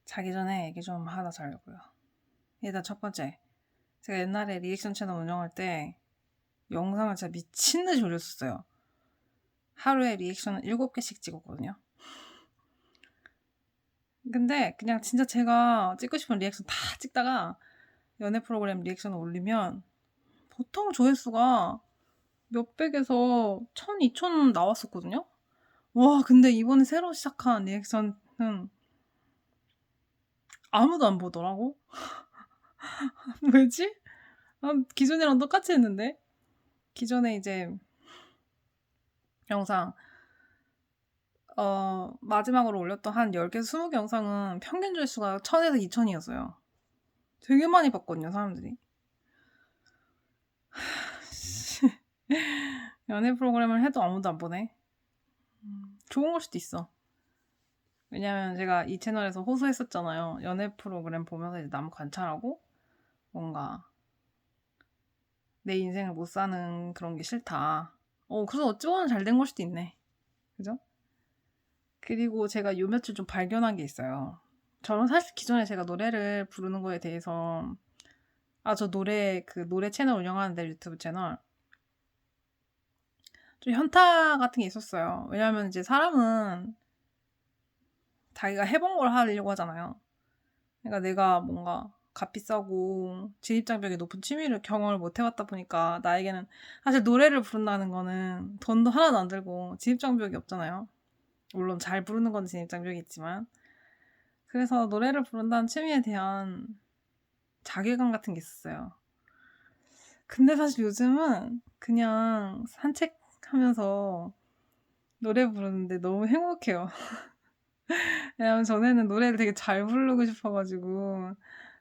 자기 전에 얘기 좀 하나 자려고요. 일단 첫 번째, 제가 옛날에 리액션 채널 운영할 때 영상을 진짜 미친 듯이 올렸었어요. 하루에 리액션을 7개씩 찍었거든요. 근데 그냥 진짜 제가 찍고 싶은 리액션 다 찍다가 연애 프로그램 리액션을 올리면 보통 조회수가 몇백에서 1000, 2000 나왔었거든요. 와, 근데 이번에 새로 시작한 리액션은 아무도 안 보더라고. 왜지? 기존이랑 똑같이 했는데. 기존에 이제 영상 마지막으로 올렸던 한 10개에서 20개 영상은 평균 조회수가 1000에서 2000이었어요. 되게 많이 봤거든요, 사람들이. 연애 프로그램을 해도 아무도 안 보네. 좋은 걸 수도 있어. 왜냐면 제가 이 채널에서 호소했었잖아요. 연애 프로그램 보면서 이제 남 관찰하고 뭔가 내 인생을 못 사는 그런 게 싫다. 그래서 어찌 보면 잘 된 걸 수도 있네. 그죠? 그리고 제가 요 며칠 좀 발견한 게 있어요. 저는 사실 기존에 제가 노래를 부르는 거에 대해서 저 노래 채널 운영하는데 유튜브 채널 좀 현타 같은 게 있었어요. 왜냐면 이제 사람은 자기가 해본 걸 하려고 하잖아요. 그러니까 내가 뭔가 값비싸고 진입장벽이 높은 취미를 경험을 못 해봤다 보니까 나에게는 사실 노래를 부른다는 거는 돈도 하나도 안 들고 진입장벽이 없잖아요. 물론 잘 부르는 건 진입장벽이 있지만 그래서 노래를 부른다는 취미에 대한 자괴감 같은 게 있었어요. 근데 사실 요즘은 그냥 산책하면서 노래 부르는데 너무 행복해요. 왜냐면 전에는 노래를 되게 잘 부르고 싶어가지고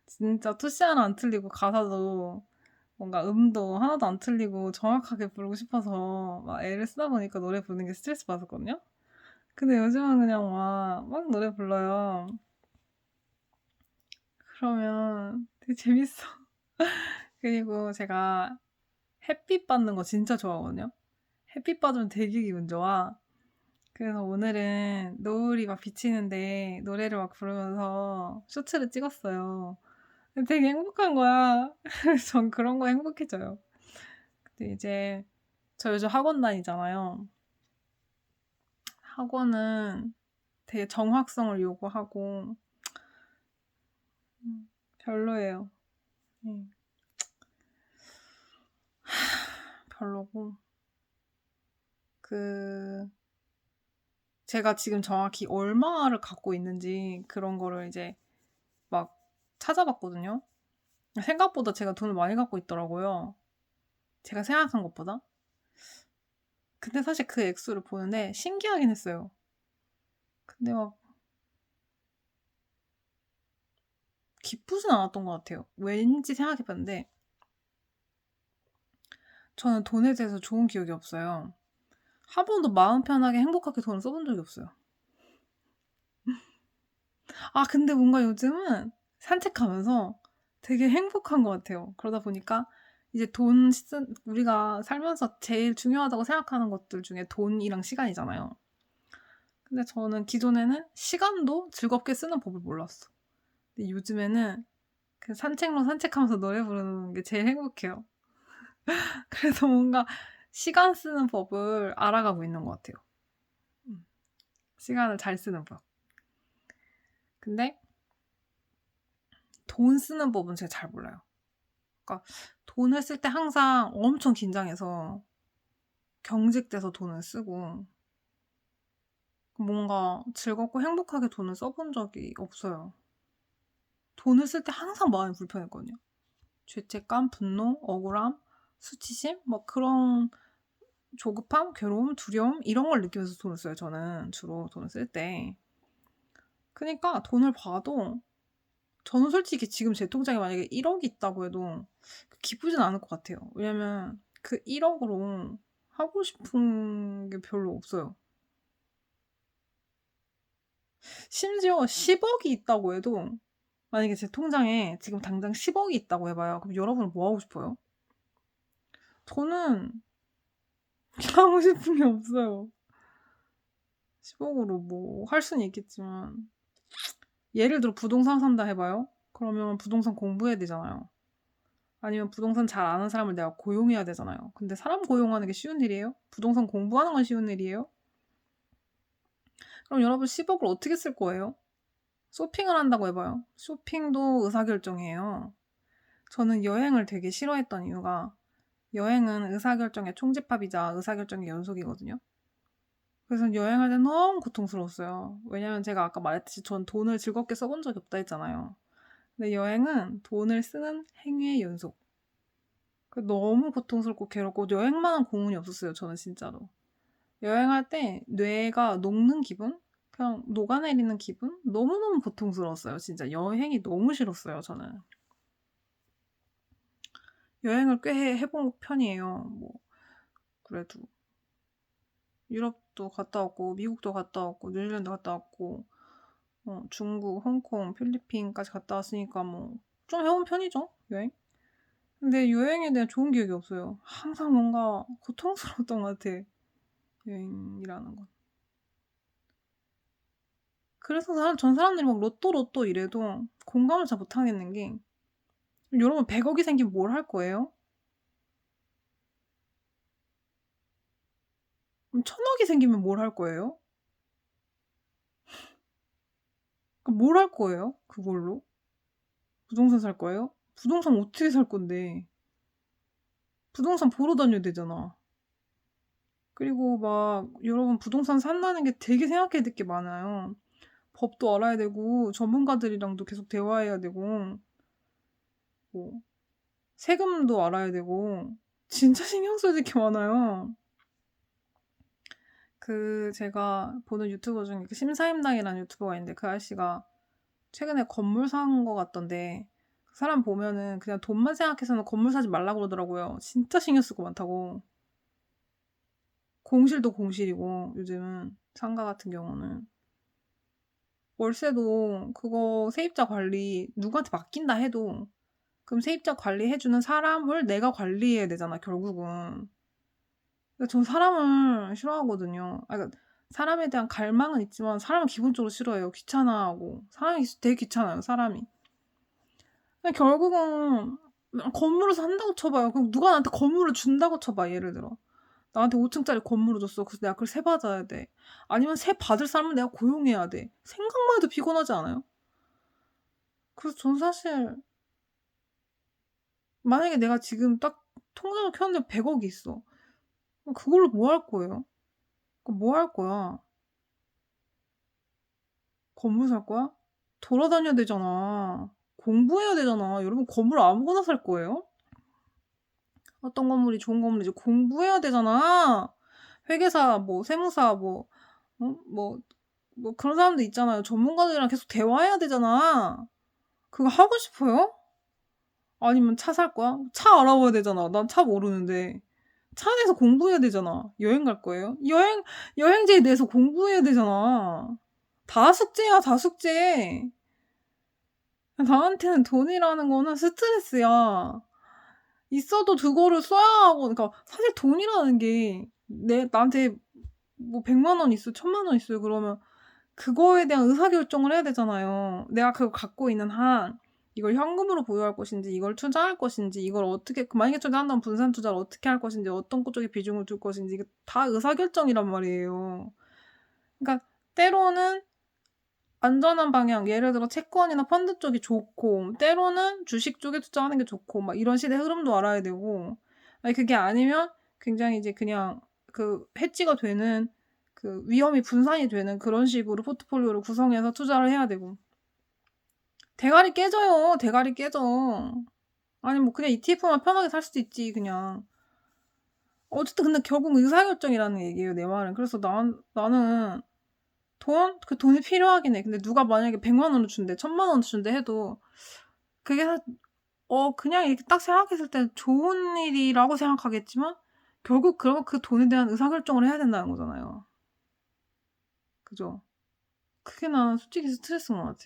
진짜 투시 하나 안 틀리고 가사도 뭔가 음도 하나도 안 틀리고 정확하게 부르고 싶어서 막 애를 쓰다 보니까 노래 부르는 게 스트레스 받았거든요. 근데 요즘은 그냥 막 노래 불러요. 그러면 되게 재밌어. 그리고 제가 햇빛 받는 거 진짜 좋아하거든요. 햇빛 받으면 되게 기분 좋아. 그래서 오늘은 노을이 막 비치는데 노래를 막 부르면서 쇼츠를 찍었어요. 되게 행복한 거야. 전 그런 거 행복해져요. 근데 이제 저 요즘 학원 다니잖아요. 학원은 되게 정확성을 요구하고 별로예요. 별로고 제가 지금 정확히 얼마를 갖고 있는지 그런 거를 이제 막 찾아봤거든요. 생각보다 제가 돈을 많이 갖고 있더라고요. 제가 생각한 것보다. 근데 사실 그 액수를 보는데 신기하긴 했어요. 근데 막 기쁘진 않았던 것 같아요. 왠지 생각해봤는데 저는 돈에 대해서 좋은 기억이 없어요. 한 번도 마음 편하게 행복하게 돈을 써본 적이 없어요. 근데 뭔가 요즘은 산책하면서 되게 행복한 것 같아요. 그러다 보니까 이제 우리가 살면서 제일 중요하다고 생각하는 것들 중에 돈이랑 시간이잖아요. 근데 저는 기존에는 시간도 즐겁게 쓰는 법을 몰랐어. 근데 요즘에는 그 산책로 산책하면서 노래 부르는 게 제일 행복해요. 그래서 뭔가 시간 쓰는 법을 알아가고 있는 것 같아요. 시간을 잘 쓰는 법. 근데 돈 쓰는 법은 제가 잘 몰라요. 그러니까 돈을 쓸 때 항상 엄청 긴장해서 경직돼서 돈을 쓰고 뭔가 즐겁고 행복하게 돈을 써본 적이 없어요. 돈을 쓸 때 항상 마음이 불편했거든요. 죄책감, 분노, 억울함, 수치심 뭐 그런 조급함, 괴로움, 두려움 이런 걸 느끼면서 돈을 써요. 저는 주로 돈을 쓸 때. 그러니까 돈을 봐도 저는 솔직히 지금 제 통장에 만약에 1억이 있다고 해도 기쁘진 않을 것 같아요. 왜냐면 그 1억으로 하고 싶은 게 별로 없어요. 심지어 10억이 있다고 해도 만약에 제 통장에 지금 당장 10억이 있다고 해봐요. 그럼 여러분은 뭐 하고 싶어요? 저는 하고 싶은 게 없어요. 10억으로 뭐 할 수는 있겠지만 예를 들어 부동산 산다 해봐요. 그러면 부동산 공부해야 되잖아요. 아니면 부동산 잘 아는 사람을 내가 고용해야 되잖아요. 근데 사람 고용하는 게 쉬운 일이에요? 부동산 공부하는 건 쉬운 일이에요? 그럼 여러분 10억을 어떻게 쓸 거예요? 쇼핑을 한다고 해봐요. 쇼핑도 의사결정이에요. 저는 여행을 되게 싫어했던 이유가 여행은 의사결정의 총집합이자 의사결정의 연속이거든요. 그래서 여행할 때 너무 고통스러웠어요. 왜냐면 제가 아까 말했듯이 전 돈을 즐겁게 써본 적이 없다 했잖아요. 근데 여행은 돈을 쓰는 행위의 연속. 너무 고통스럽고 괴롭고 여행만한 고문이 없었어요. 저는 진짜로. 여행할 때 뇌가 녹는 기분? 그냥 녹아내리는 기분? 너무너무 고통스러웠어요. 진짜 여행이 너무 싫었어요. 저는. 여행을 꽤 해본 편이에요. 뭐 그래도 유럽도 갔다 왔고 미국도 갔다 왔고 뉴질랜드 갔다 왔고 중국, 홍콩, 필리핀까지 갔다 왔으니까 뭐 좀 해본 편이죠. 여행. 근데 여행에 대한 좋은 기억이 없어요. 항상 뭔가 고통스러웠던 것 같아. 여행이라는 건. 그래서 전 사람들이 막 로또 이래도 공감을 잘 못하겠는 게 여러분 100억이 생기면 뭘 할 거예요? 그럼 1000억이 생기면 뭘 할 거예요? 그럼 뭘 할 거예요? 그걸로? 부동산 살 거예요? 부동산 어떻게 살 건데? 부동산 보러 다녀야 되잖아. 그리고 막 여러분 부동산 산다는 게 되게 생각해야 될 게 많아요. 법도 알아야 되고 전문가들이랑도 계속 대화해야 되고 뭐 세금도 알아야 되고 진짜 신경 써야 될 게 많아요. 제가 보는 유튜버 중에 심사임당이라는 유튜버가 있는데 그 아저씨가 최근에 건물 산 거 같던데 그 사람 보면은 그냥 돈만 생각해서는 건물 사지 말라고 그러더라고요. 진짜 신경 쓸 거 많다고. 공실도 공실이고 요즘은 상가 같은 경우는 월세도 그거 세입자 관리 누구한테 맡긴다 해도 그럼 세입자 관리해주는 사람을 내가 관리해야 되잖아 결국은. 전 사람을 싫어하거든요. 그러니까 사람에 대한 갈망은 있지만 사람은 기본적으로 싫어해요. 귀찮아하고 사람이 되게 귀찮아요. 사람이. 결국은 건물을 산다고 쳐봐요. 그럼 누가 나한테 건물을 준다고 쳐봐. 예를 들어. 나한테 5층짜리 건물을 줬어. 그래서 내가 그걸 세 받아야 돼. 아니면 세 받을 사람은 내가 고용해야 돼. 생각만 해도 피곤하지 않아요? 그래서 전 사실 만약에 내가 지금 딱 통장을 켰는데 100억이 있어. 그럼 그걸로 뭐 할 거예요? 그럼 뭐 할 거야? 건물 살 거야? 돌아다녀야 되잖아. 공부해야 되잖아. 여러분 건물 아무거나 살 거예요? 어떤 건물이 좋은 건물인지 공부해야 되잖아. 회계사, 뭐 세무사, 어? 뭐 그런 사람들 있잖아요. 전문가들이랑 계속 대화해야 되잖아. 그거 하고 싶어요? 아니면 차 살 거야? 차 알아봐야 되잖아. 난 차 모르는데. 차 내서 공부해야 되잖아. 여행 갈 거예요? 여행지에 내서 공부해야 되잖아. 다 숙제야, 다 숙제. 나한테는 돈이라는 거는 스트레스야. 있어도 그거를 써야 하고, 그러니까 사실 돈이라는 게 나한테 뭐 100만 원 있어, 1000만 원 있어요. 그러면 그거에 대한 의사결정을 해야 되잖아요. 내가 그걸 갖고 있는 한 이걸 현금으로 보유할 것인지 이걸 투자할 것인지 이걸 어떻게 만약에 투자한다면 분산 투자를 어떻게 할 것인지 어떤 쪽에 비중을 둘 것인지 이게 다 의사결정이란 말이에요. 그러니까 때로는 안전한 방향, 예를 들어 채권이나 펀드 쪽이 좋고 때로는 주식 쪽에 투자하는 게 좋고 막 이런 시대 흐름도 알아야 되고 아니 그게 아니면 굉장히 이제 그냥 해지가 되는 위험이 분산이 되는 그런 식으로 포트폴리오를 구성해서 투자를 해야 되고 대가리 깨져요. 대가리 깨져. 아니 뭐 그냥 ETF만 편하게 살 수도 있지 그냥. 어쨌든 근데 결국 의사결정이라는 얘기예요. 내 말은. 그래서 나는 그 돈이 필요하긴 해. 근데 누가 만약에 100만 원을 준대, 1000만 원을 준대 해도 그게 그냥 이렇게 딱 생각했을 때 좋은 일이라고 생각하겠지만 결국 그러면 그 돈에 대한 의사결정을 해야 된다는 거잖아요. 그죠? 그게 나는 솔직히 스트레스인 것 같아.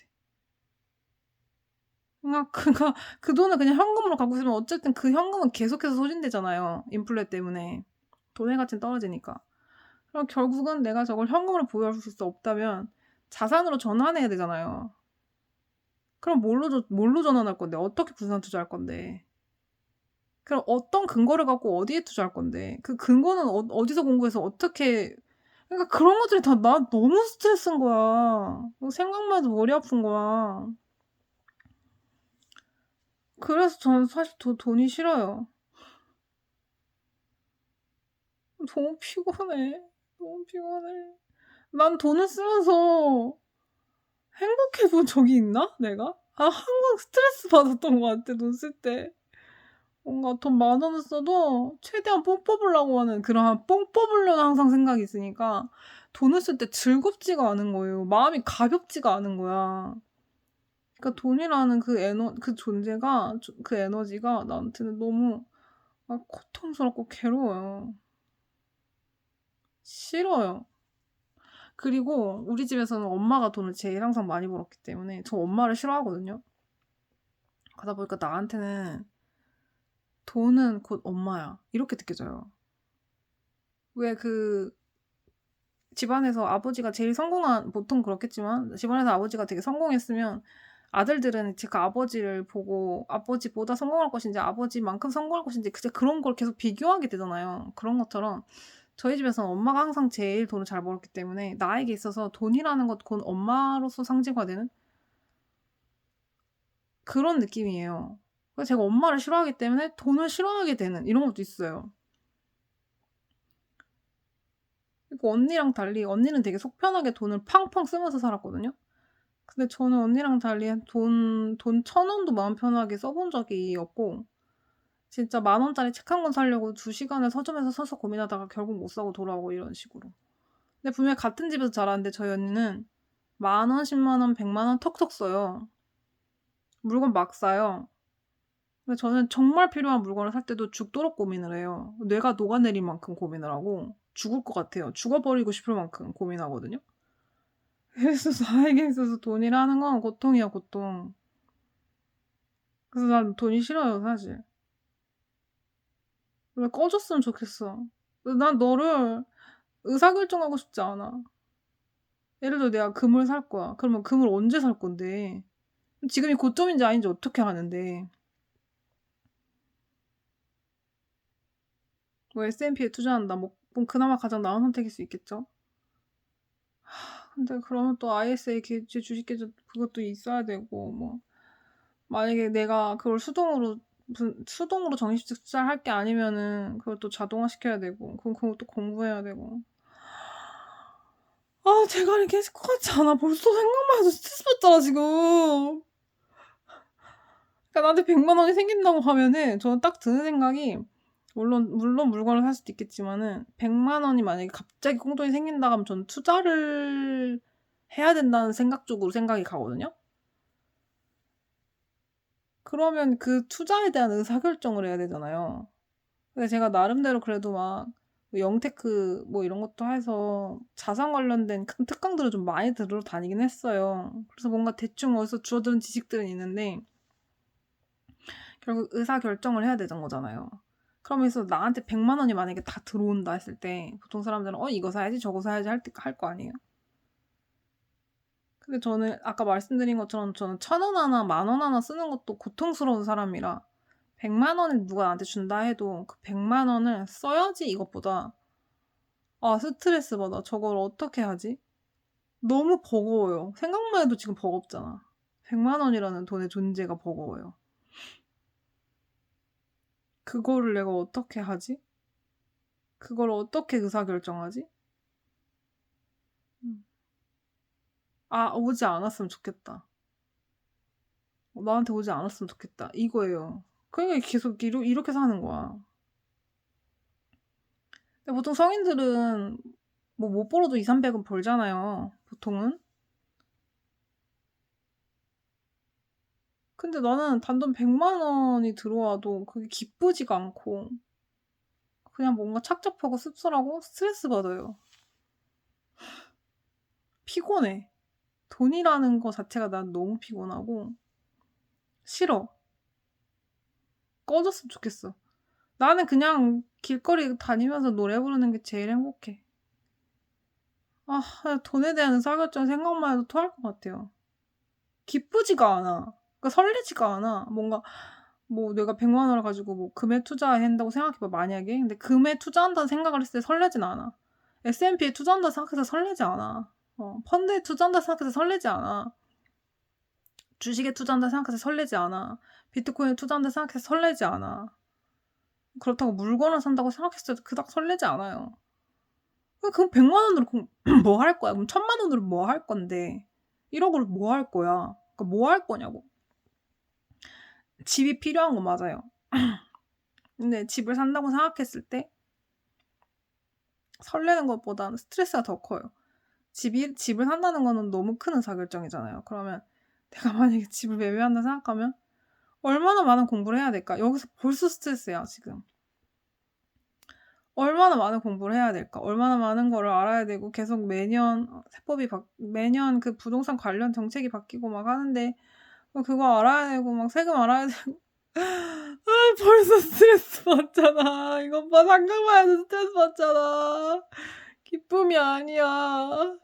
그러니까 그 돈을 그냥 현금으로 갖고 있으면 어쨌든 그 현금은 계속해서 소진되잖아요. 인플레 때문에. 돈의 가치는 떨어지니까. 그럼 결국은 내가 저걸 현금으로 보유할 수 없다면 자산으로 전환해야 되잖아요. 그럼 뭘로 전환할 건데? 어떻게 분산 투자할 건데? 그럼 어떤 근거를 갖고 어디에 투자할 건데? 그 근거는 어디서 공부해서 어떻게 그러니까 그런 것들이 다 나 너무 스트레스인 거야. 생각만 해도 머리 아픈 거야. 그래서 저는 사실 돈이 싫어요. 너무 피곤해. 너무 피곤해. 난 돈을 쓰면서 행복해 본 적이 있나 내가? 항상 스트레스 받았던 것 같아 돈 쓸 때. 뭔가 돈 10,000원을 써도 최대한 뽕 뽑으려고 하는 그런 뽕 뽑으려는 항상 생각이 있으니까 돈을 쓸 때 즐겁지가 않은 거예요. 마음이 가볍지가 않은 거야. 그러니까 돈이라는 그 존재가 그 에너지가 나한테는 너무 고통스럽고 괴로워요. 싫어요. 그리고 우리 집에서는 엄마가 돈을 제일 항상 많이 벌었기 때문에 저 엄마를 싫어하거든요. 그러다 보니까 나한테는 '돈은 곧 엄마야.' 이렇게 느껴져요. 왜 집안에서 아버지가 제일 성공한 보통 그렇겠지만 집안에서 아버지가 되게 성공했으면 아들들은 그 아버지를 보고 아버지보다 성공할 것인지 아버지만큼 성공할 것인지 그런 걸 계속 비교하게 되잖아요. 그런 것처럼 저희 집에서는 엄마가 항상 제일 돈을 잘 벌었기 때문에 나에게 있어서 돈이라는 것 곧 엄마로서 상징화되는 그런 느낌이에요. 그래서 제가 엄마를 싫어하기 때문에 돈을 싫어하게 되는 이런 것도 있어요. 그리고 언니랑 달리 언니는 되게 속 편하게 돈을 팡팡 쓰면서 살았거든요. 근데 저는 언니랑 달리 돈 1,000원도 마음 편하게 써본 적이 없고 진짜 10,000원짜리 책 한 권 사려고 2 시간을 서점에서 서서 고민하다가 결국 못 사고 돌아오고 이런 식으로. 근데 분명히 같은 집에서 자랐는데 저희 언니는 10,000원, 100,000원, 1,000,000원 턱턱 써요. 물건 막 사요. 근데 저는 정말 필요한 물건을 살 때도 죽도록 고민을 해요. 뇌가 녹아내릴 만큼 고민을 하고 죽을 것 같아요. 죽어버리고 싶을 만큼 고민하거든요. 그래서 나에게 있어서 돈이라는 건 고통이야, 고통. 그래서 난 돈이 싫어요, 사실. 왜 꺼졌으면 좋겠어. 난 너를 의사결정하고 싶지 않아. 예를 들어 내가 금을 살 거야. 그러면 금을 언제 살 건데? 지금이 고점인지 아닌지 어떻게 아는데? 뭐 S&P에 투자한다. 뭐 그나마 가장 나은 선택일 수 있겠죠. 근데 그러면 또 ISA 제 주식 계좌 그것도 있어야 되고 뭐 만약에 내가 그걸 수동으로 정식 투자를 할 게 아니면은 그걸 또 자동화 시켜야 되고 그럼 그것도 공부해야 되고 대가리 깨질 것 같지 않아? 벌써 생각만 해도 스트레스 받잖아 지금. 그러니까 나한테 1,000,000원이 생긴다고 하면은 저는 딱 드는 생각이 물론 물건을 살 수도 있겠지만은 1,000,000원이 만약에 갑자기 꽁돈이 생긴다 하면 저는 투자를 해야 된다는 생각 쪽으로 생각이 가거든요. 그러면 그 투자에 대한 의사결정을 해야 되잖아요. 근데 제가 나름대로 그래도 막 영테크 뭐 이런 것도 해서 자산 관련된 큰 특강들을 좀 많이 들으러 다니긴 했어요. 그래서 뭔가 대충 어디서 주워들은 지식들은 있는데 결국 의사결정을 해야 되는 거잖아요. 그러면서 나한테 1,000,000원이 만약에 다 들어온다 했을 때 보통 사람들은 이거 사야지 저거 사야지 할 거 아니에요. 근데 저는 아까 말씀드린 것처럼 저는 1,000원 하나 10,000원 하나 쓰는 것도 고통스러운 사람이라 1,000,000원을 누가 나한테 준다 해도 그 1,000,000원을 써야지 이것보다 스트레스 받아. 저걸 어떻게 하지? 너무 버거워요. 생각만 해도 지금 버겁잖아. 1,000,000원이라는 돈의 존재가 버거워요. 그거를 내가 어떻게 하지? 그걸 어떻게 의사결정하지? 음. 오지 않았으면 좋겠다. 나한테 오지 않았으면 좋겠다. 이거예요. 그러니까 계속 이렇게 사는 거야. 근데 보통 성인들은 뭐 못 벌어도 200~300은 벌잖아요. 보통은. 근데 나는 단돈 1,000,000원이 들어와도 그게 기쁘지가 않고 그냥 뭔가 착잡하고 씁쓸하고 스트레스 받아요. 피곤해. 돈이라는 거 자체가 난 너무 피곤하고 싫어. 꺼졌으면 좋겠어. 나는 그냥 길거리 다니면서 노래 부르는 게 제일 행복해. 돈에 대한 의사결정 생각만 해도 토할 것 같아요. 기쁘지가 않아. 그러니까 설레지가 않아. 뭔가 뭐 내가 100만 원을 가지고 뭐 금에 투자한다고 생각해 봐 만약에. 근데 금에 투자한다는 생각을 했을 때 설레진 않아. S&P에 투자한다 생각해서 설레지 않아. 펀드에 투자한다 생각해서 설레지 않아. 주식에 투자한다 생각해서 설레지 않아. 비트코인에 투자한다 생각해서 설레지 않아. 그렇다고 물건을 산다고 생각했을 때 그닥 설레지 않아요. 그럼 100만 원으로 뭐 할 거야? 그럼 1000만 원으로 뭐 할 건데? 1억으로 뭐 할 거야? 그러니까 뭐 할 거냐고. 집이 필요한 건 맞아요. 근데 집을 산다고 생각했을 때 설레는 것보다는 스트레스가 더 커요. 집을 산다는 거는 너무 큰 의사결정이잖아요. 그러면 내가 만약에 집을 매매한다 생각하면 얼마나 많은 공부를 해야 될까? 여기서 벌써 스트레스야, 지금. 얼마나 많은 공부를 해야 될까? 얼마나 많은 거를 알아야 되고 계속 매년 매년 그 부동산 관련 정책이 바뀌고 막 하는데 그거 알아야 되고 막 세금 알아야 되고 벌써 스트레스 받잖아. 이것 봐, 상상만 해도 스트레스 받잖아. 기쁨이 아니야.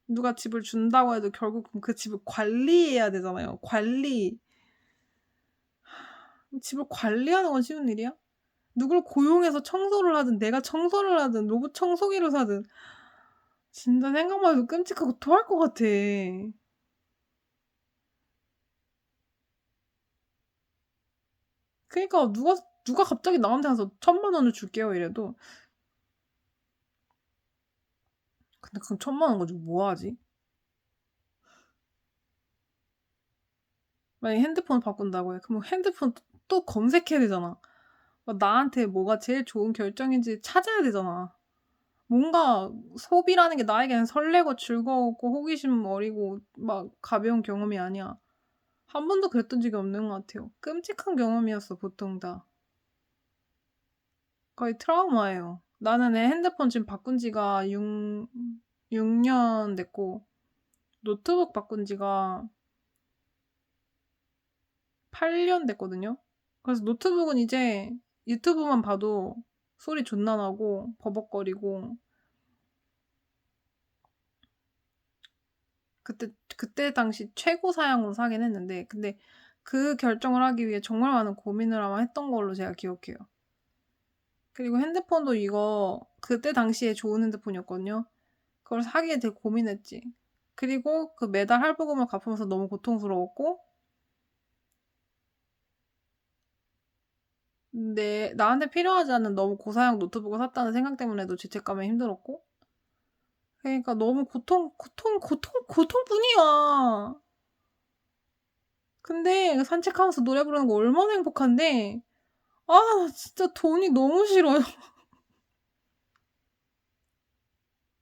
누가 집을 준다고 해도 결국 그 집을 관리해야 되잖아요. 관리. 집을 관리하는 건 쉬운 일이야? 누굴 고용해서 청소를 하든 내가 청소를 하든 로봇 청소기를 사든 진짜 생각만 해도 끔찍하고 토할 것 같아. 그러니까 누가 갑자기 나한테 와서 1000만 원을 줄게요 이래도 근데 그 1000만 원 가지고 뭐 하지? 만약에 핸드폰을 바꾼다고 해. 그럼 핸드폰 또 검색해야 되잖아. 나한테 뭐가 제일 좋은 결정인지 찾아야 되잖아. 뭔가 소비라는 게 나에게는 설레고 즐거웠고 호기심 어리고 막 가벼운 경험이 아니야. 한 번도 그랬던 적이 없는 것 같아요. 끔찍한 경험이었어, 보통 다. 거의 트라우마예요. 나는 내 핸드폰 지금 바꾼 지가 6년 됐고, 노트북 바꾼 지가 8년 됐거든요. 그래서 노트북은 이제 유튜브만 봐도 소리 존나 나고, 버벅거리고, 그때 당시 최고 사양으로 사긴 했는데, 근데 그 결정을 하기 위해 정말 많은 고민을 아마 했던 걸로 제가 기억해요. 그리고 핸드폰도 이거 그때 당시에 좋은 핸드폰이었거든요. 그걸 사기에 되게 고민했지. 그리고 그 매달 할부금을 갚으면서 너무 고통스러웠고, 근데 나한테 필요하지 않은 너무 고사양 노트북을 샀다는 생각 때문에도 죄책감에 힘들었고, 그러니까 너무 고통뿐이야. 근데 산책하면서 노래 부르는 거 얼마나 행복한데, 진짜 돈이 너무 싫어요.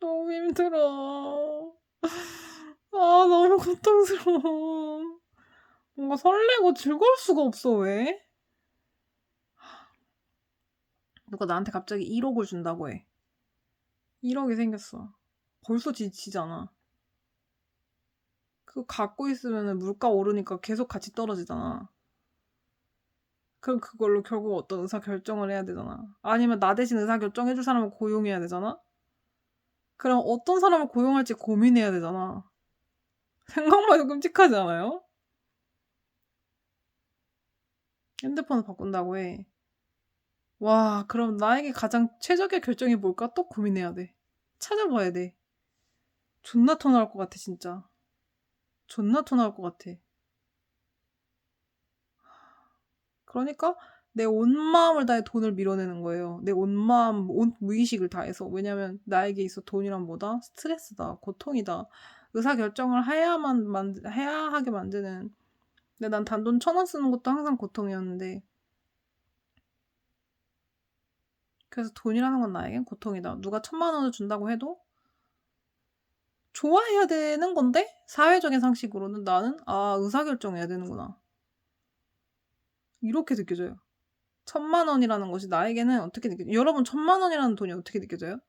너무 힘들어. 너무 고통스러워. 뭔가 설레고 즐거울 수가 없어, 왜? 누가 나한테 갑자기 1억을 준다고 해. 1억이 생겼어. 벌써 지치잖아. 그거 갖고 있으면 물가 오르니까 계속 가치 떨어지잖아. 그럼 그걸로 결국 어떤 의사결정을 해야 되잖아. 아니면 나 대신 의사결정해줄 사람을 고용해야 되잖아? 그럼 어떤 사람을 고용할지 고민해야 되잖아. 생각만 해도 끔찍하지 않아요? 핸드폰을 바꾼다고 해. 와, 그럼 나에게 가장 최적의 결정이 뭘까? 또 고민해야 돼. 찾아봐야 돼. 존나 토 나올 것 같아, 진짜. 존나 토 나올 것 같아. 그러니까 내 온 마음을 다해 돈을 밀어내는 거예요. 내 온 마음, 온 무의식을 다해서. 왜냐면 나에게 있어 돈이란 뭐다? 스트레스다, 고통이다. 의사결정을 해야 하게 만드는. 근데 난 단돈 1000원 쓰는 것도 항상 고통이었는데. 그래서 돈이라는 건 나에겐 고통이다. 누가 1000만 원을 준다고 해도 좋아해야 되는 건데 사회적인 상식으로는 나는 의사결정해야 되는구나. 이렇게 느껴져요. 1000만 원이라는 것이 나에게는 어떻게 느껴져요? 여러분 1000만 원이라는 돈이 어떻게 느껴져요?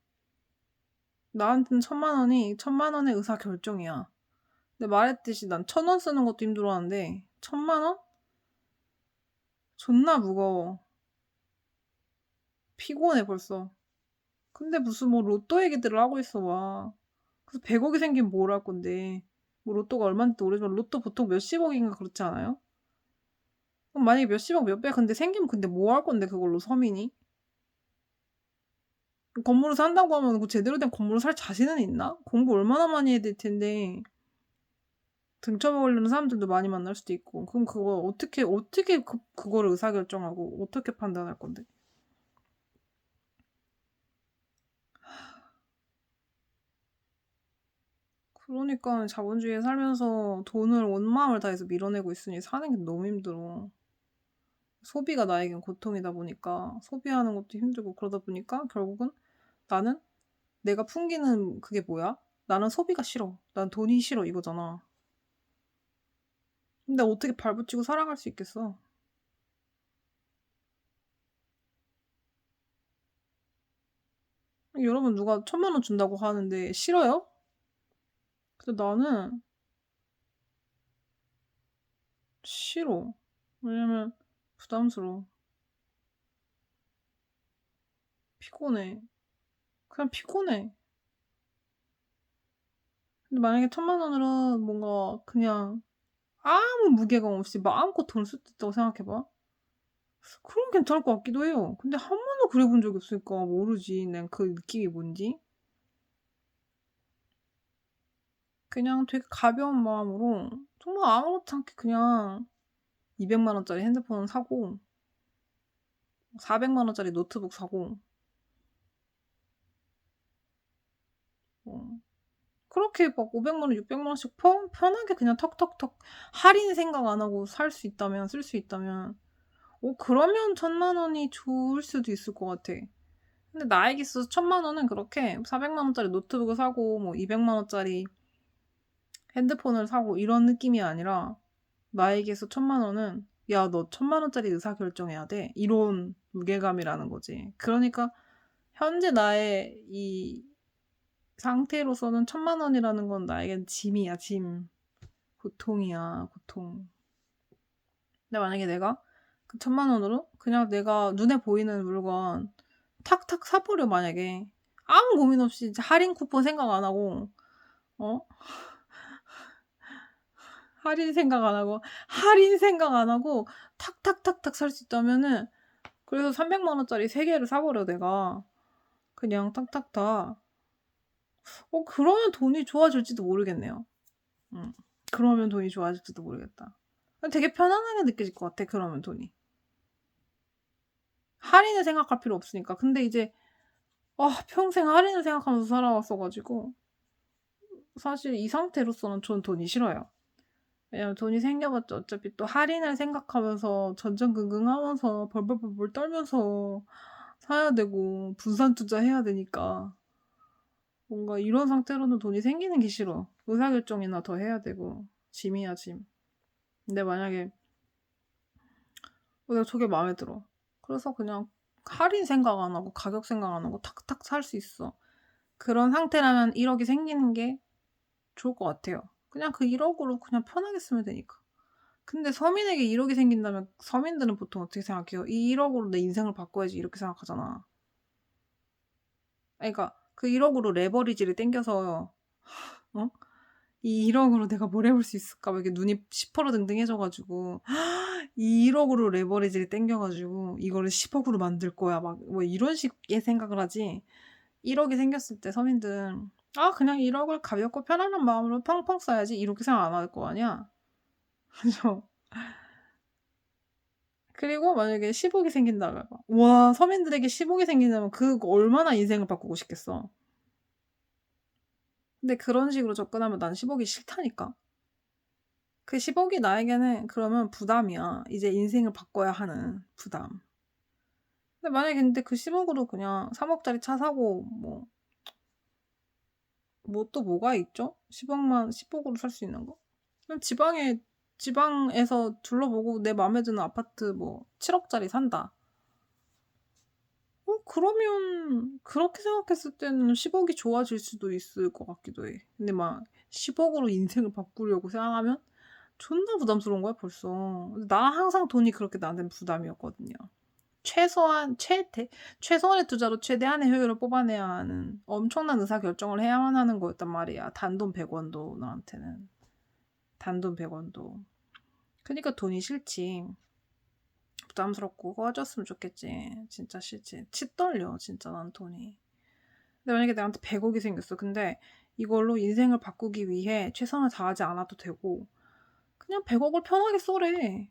나한테는 1000만 원의 의사결정이야. 근데 말했듯이 난 1000원 쓰는 것도 힘들어하는데 1000만 원? 존나 무거워. 피곤해 벌써. 근데 무슨 뭐 로또 얘기들을 하고 있어 와. 그래서 100억이 생기면 뭘 할 건데. 뭐 로또가 얼마인지 모르지만 로또 보통 몇십억인가 그렇지 않아요? 그럼 만약에 몇십억 몇백 근데 생기면 근데 뭐 할 건데 그걸로 서민이? 건물을 산다고 하면 그 제대로 된 건물을 살 자신은 있나? 공부 얼마나 많이 해야 될 텐데 등쳐먹으려는 사람들도 많이 만날 수도 있고 그럼 그거 어떻게 그거를 의사결정하고 어떻게 판단할 건데? 그러니까 자본주의에 살면서 돈을 온 마음을 다해서 밀어내고 있으니 사는 게 너무 힘들어. 소비가 나에겐 고통이다 보니까 소비하는 것도 힘들고 그러다 보니까 결국은 나는 내가 풍기는 그게 뭐야? 나는 소비가 싫어. 난 돈이 싫어 이거잖아. 근데 어떻게 발붙이고 살아갈 수 있겠어? 여러분 누가 1,000,000원 준다고 하는데 싫어요? 근데 나는 싫어. 왜냐면 부담스러워. 피곤해. 그냥 피곤해. 근데 만약에 1,000,000원으로 뭔가 그냥 아무 무게감 없이 마음껏 돈을 쓸 수 있다고 생각해봐. 그럼 괜찮을 것 같기도 해요. 근데 한 번도 그래 본 적이 없으니까 모르지. 난 그 느낌이 뭔지. 그냥 되게 가벼운 마음으로 정말 아무렇지 않게 그냥 200만 원짜리 핸드폰 사고 400만 원짜리 노트북 사고 뭐 그렇게 막 500만 원, 600만 원씩 편하게 그냥 턱턱턱 할인 생각 안 하고 살 수 있다면 쓸 수 있다면 그러면 1,000,000 원이 좋을 수도 있을 것 같아. 근데 나에게 있어서 1,000,000 원은 그렇게 400만 원짜리 노트북을 사고 뭐 200만 원짜리 핸드폰을 사고 이런 느낌이 아니라 나에게서 1,000,000 원은 야, 너 1,000,000 원짜리 의사결정해야 돼. 이런 무게감이라는 거지. 그러니까 현재 나의 이 상태로서는 1,000,000 원이라는 건 나에겐 짐이야, 짐. 고통이야, 고통. 근데 만약에 내가 그 1,000,000 원으로 그냥 내가 눈에 보이는 물건 탁탁 사버려, 만약에. 아무 고민 없이 할인 쿠폰 생각 안 하고, 어? 할인 생각 안 하고 탁탁탁탁 살 수 있다면은 그래서 300만 원짜리 3개를 사버려 내가. 그냥 탁탁탁. 그러면 돈이 좋아질지도 모르겠네요. 그러면 돈이 좋아질지도 모르겠다. 되게 편안하게 느껴질 것 같아, 그러면 돈이. 할인을 생각할 필요 없으니까. 근데 이제 평생 할인을 생각하면서 살아왔어 가지고 사실 이 상태로서는 전 돈이 싫어요. 왜냐면 돈이 생겨봤자 어차피 또 할인을 생각하면서 전전긍긍하면서 벌벌벌벌 떨면서 사야 되고 분산 투자해야 되니까 뭔가 이런 상태로는 돈이 생기는 게 싫어. 의사결정이나 더 해야 되고 짐이야, 짐. 근데 만약에 내가 저게 마음에 들어. 그래서 그냥 할인 생각 안 하고 가격 생각 안 하고 탁탁 살 수 있어. 그런 상태라면 1억이 생기는 게 좋을 것 같아요. 그냥 그 1억으로 그냥 편하게 쓰면 되니까. 근데 서민에게 1억이 생긴다면 서민들은 보통 어떻게 생각해요? 이 1억으로 내 인생을 바꿔야지 이렇게 생각하잖아. 그러니까 그 1억으로 레버리지를 땡겨서 이 1억으로 내가 뭘 해볼 수 있을까? 막 이렇게 눈이 시퍼러등등해져가지고 이 1억으로 레버리지를 땡겨가지고 이거를 10억으로 만들 거야. 막 뭐 이런 식의 생각을 하지. 1억이 생겼을 때 서민들은 그냥 1억을 가볍고 편안한 마음으로 펑펑 써야지 이렇게 생각 안 할 거 아니야. 그죠? 그리고 만약에 10억이 생긴다면 와, 서민들에게 10억이 생긴다면 그거 얼마나 인생을 바꾸고 싶겠어. 근데 그런 식으로 접근하면 난 10억이 싫다니까. 그 10억이 나에게는 그러면 부담이야. 이제 인생을 바꿔야 하는 부담. 근데 만약에 근데 그 10억으로 그냥 3억짜리 차 사고 뭐 또 뭐가 있죠? 10억으로 살 수 있는 거? 그럼 지방에서 둘러보고 내 마음에 드는 아파트 뭐 7억짜리 산다. 그러면 그렇게 생각했을 때는 10억이 좋아질 수도 있을 것 같기도 해. 근데 막 10억으로 인생을 바꾸려고 생각하면 존나 부담스러운 거야, 벌써. 나 항상 돈이 그렇게 나한테는 부담이었거든요. 최소한의 투자로 최대한의 효율을 뽑아내야 하는 엄청난 의사결정을 해야만 하는 거였단 말이야. 단돈 100원도 나한테는. 단돈 100원도. 그니까 돈이 싫지. 부담스럽고 꺼졌으면 좋겠지. 진짜 싫지. 치 떨려 진짜 난 돈이. 근데 만약에 나한테 100억이 생겼어. 근데 이걸로 인생을 바꾸기 위해 최선을 다하지 않아도 되고 그냥 100억을 편하게 써래.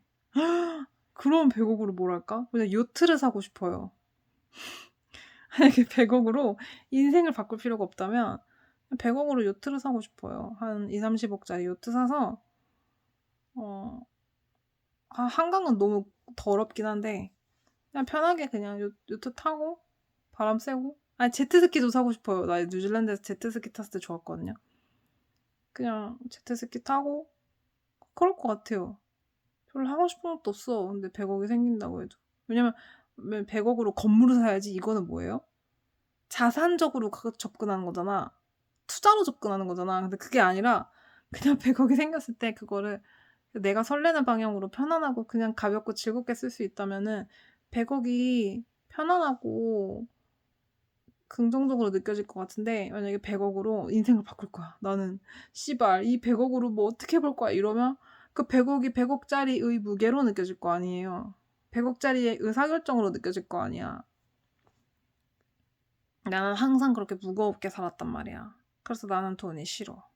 그럼 100억으로 뭘 할까? 그냥 요트를 사고 싶어요. 만약에 100억으로 인생을 바꿀 필요가 없다면 100억으로 요트를 사고 싶어요. 한 2, 30억짜리 요트 사서 한강은 너무 더럽긴 한데 그냥 편하게 그냥 요트 타고 바람 쐬고 아니 제트스키도 사고 싶어요. 나 뉴질랜드에서 제트스키 탔을 때 좋았거든요. 그냥 제트스키 타고 그럴 것 같아요. 별로 하고 싶은 것도 없어. 근데 100억이 생긴다고 해도. 왜냐면 100억으로 건물을 사야지 이거는 뭐예요? 자산적으로 접근하는 거잖아. 투자로 접근하는 거잖아. 근데 그게 아니라 그냥 100억이 생겼을 때 그거를 내가 설레는 방향으로 편안하고 그냥 가볍고 즐겁게 쓸 수 있다면은 100억이 편안하고 긍정적으로 느껴질 것 같은데 만약에 100억으로 인생을 바꿀 거야. 나는 씨발 이 100억으로 뭐 어떻게 해볼 거야 이러면 그 100억이 100억짜리의 무게로 느껴질 거 아니에요. 100억짜리의 의사결정으로 느껴질 거 아니야. 나는 항상 그렇게 무겁게 살았단 말이야. 그래서 나는 돈이 싫어.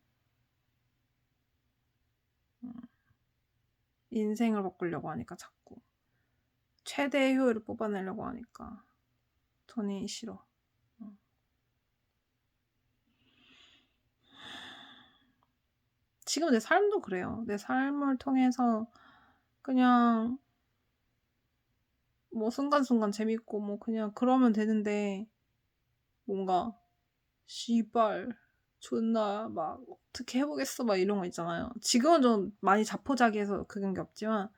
인생을 바꾸려고 하니까 자꾸 최대의 효율을 뽑아내려고 하니까 돈이 싫어. 지금 내 삶도 그래요. 내 삶을 통해서 그냥 뭐 순간순간 재밌고 뭐 그냥 그러면 되는데 뭔가 씨발 존나 막 어떻게 해보겠어 막 이런 거 있잖아요. 지금은 좀 많이 자포자기해서 그런 게 없지만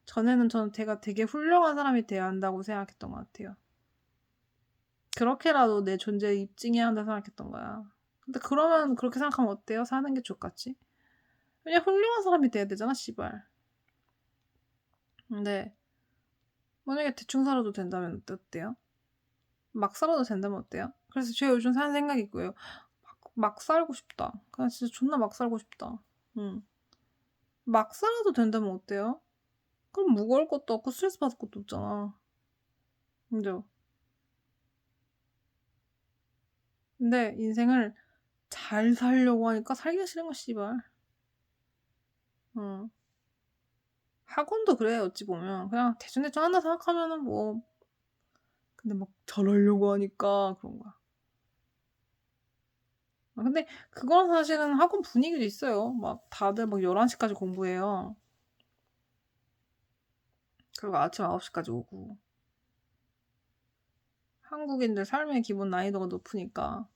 전에는 저는 제가 되게 훌륭한 사람이 돼야 한다고 생각했던 것 같아요. 그렇게라도 내 존재를 입증해야 한다 생각했던 거야. 근데 그러면 그렇게 생각하면 어때요? 사는 게 좋겠지? 그냥 훌륭한 사람이 돼야 되잖아, 씨발. 근데 만약에 대충 살아도 된다면 어때요? 막 살아도 된다면 어때요? 그래서 제가 요즘 사는 생각이 있고요. 막 살고 싶다. 그냥 진짜 존나 막 살고 싶다. 응. 막 살아도 된다면 어때요? 그럼 무거울 것도 없고 스트레스 받을 것도 없잖아. 그죠? 근데 인생을 잘 살려고 하니까 살기가 싫은 거 씨발. 응. 학원도 그래 어찌 보면 그냥 대충대충 한다 생각하면은 뭐 근데 막 잘하려고 하니까 그런 거야. 근데 그건 사실은 학원 분위기도 있어요. 막 다들 막 11시까지 공부해요. 그리고 아침 9시까지 오고. 한국인들 삶의 기본 난이도가 높으니까.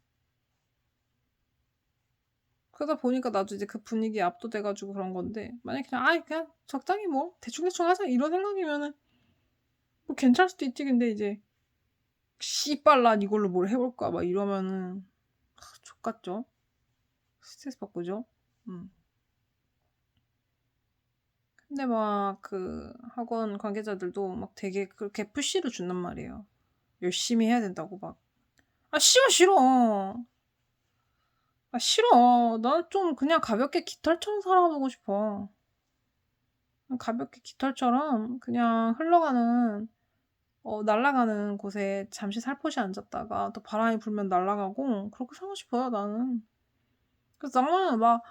그러다 보니까 나도 이제 그 분위기에 압도돼가지고 그런 건데 만약에 그냥 적당히 뭐 대충대충 하자 이런 생각이면은 뭐 괜찮을 수도 있지. 근데 이제 씨발 난 이걸로 뭘 해볼까 막 이러면은 족같죠. 스트레스 받고죠. 근데 막 그 학원 관계자들도 막 되게 그렇게 푸시를 준단 말이에요. 열심히 해야 된다고 막. 아 싫어 싫어. 아 싫어. 난 좀 그냥 가볍게 깃털처럼 살아보고 싶어. 가볍게 깃털처럼 그냥 흘러가는 날아가는 곳에 잠시 살포시 앉았다가 또 바람이 불면 날아가고 그렇게 살고 싶어요 나는. 그래서 나는 막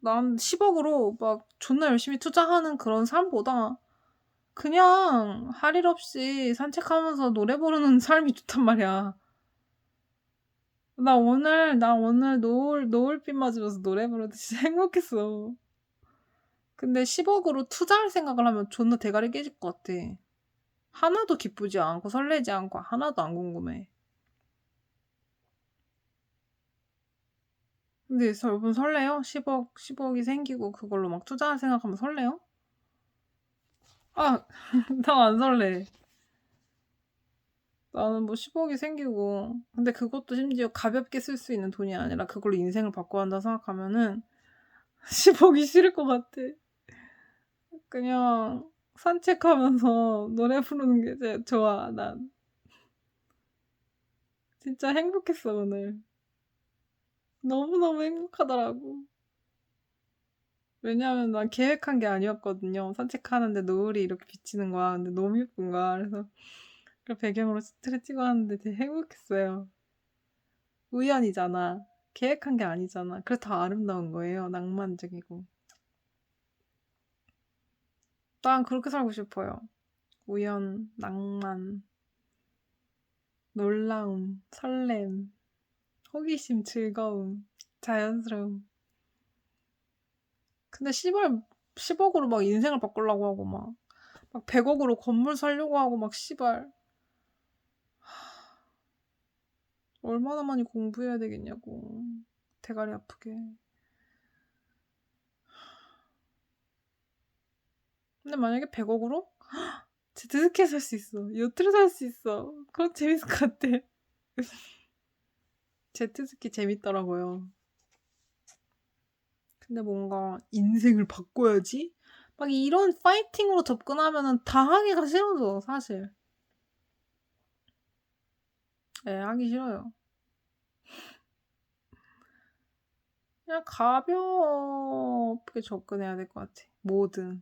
난 10억으로 막 존나 열심히 투자하는 그런 삶보다 그냥 할 일 없이 산책하면서 노래 부르는 삶이 좋단 말이야. 나 오늘 노을빛 맞으면서 노래 부르는데 진짜 행복했어. 근데 10억으로 투자할 생각을 하면 존나 대가리 깨질 것 같아. 하나도 기쁘지 않고 설레지 않고 하나도 안 궁금해. 근데 여러분 설레요? 10억이 생기고 그걸로 막 투자할 생각하면 설레요? 아, 나 안 설레. 나는 뭐 10억이 생기고 근데 그것도 심지어 가볍게 쓸 수 있는 돈이 아니라 그걸로 인생을 바꿔야 한다 생각하면은 10억이 싫을 것 같아. 그냥 산책하면서 노래 부르는 게 제일 좋아. 난 진짜 행복했어 오늘. 너무너무 행복하더라고. 왜냐하면 난 계획한 게 아니었거든요. 산책하는데 노을이 이렇게 비치는 거야. 근데 너무 예쁜 거야. 그래서 그 배경으로 스트를 찍어왔는데 되게 행복했어요. 우연이잖아. 계획한 게 아니잖아. 그래서 더 아름다운 거예요. 낭만적이고. 난 그렇게 살고 싶어요. 우연, 낭만, 놀라움, 설렘, 호기심, 즐거움, 자연스러움. 근데 씨발 10억으로 막 인생을 바꾸려고 하고 막 100억으로 건물 살려고 하고 막 씨발 얼마나 많이 공부해야 되겠냐고. 대가리 아프게. 근데 만약에 100억으로 제트스키 살 수 있어. 요트를 살 수 있어. 그건 재밌을 것 같아. 제트스키 재밌더라고요. 근데 뭔가 인생을 바꿔야지? 막 이런 파이팅으로 접근하면은 다 하기가 싫어져, 사실. 예, 하기 싫어요. 그냥 가볍게 접근해야 될 것 같아. 뭐든.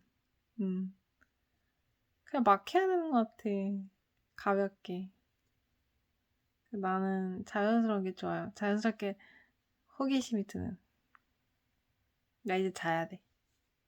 그냥 막 해야 되는 것 같아. 가볍게. 나는 자연스러운 게 좋아요. 자연스럽게 호기심이 드는. 나 이제 자야 돼.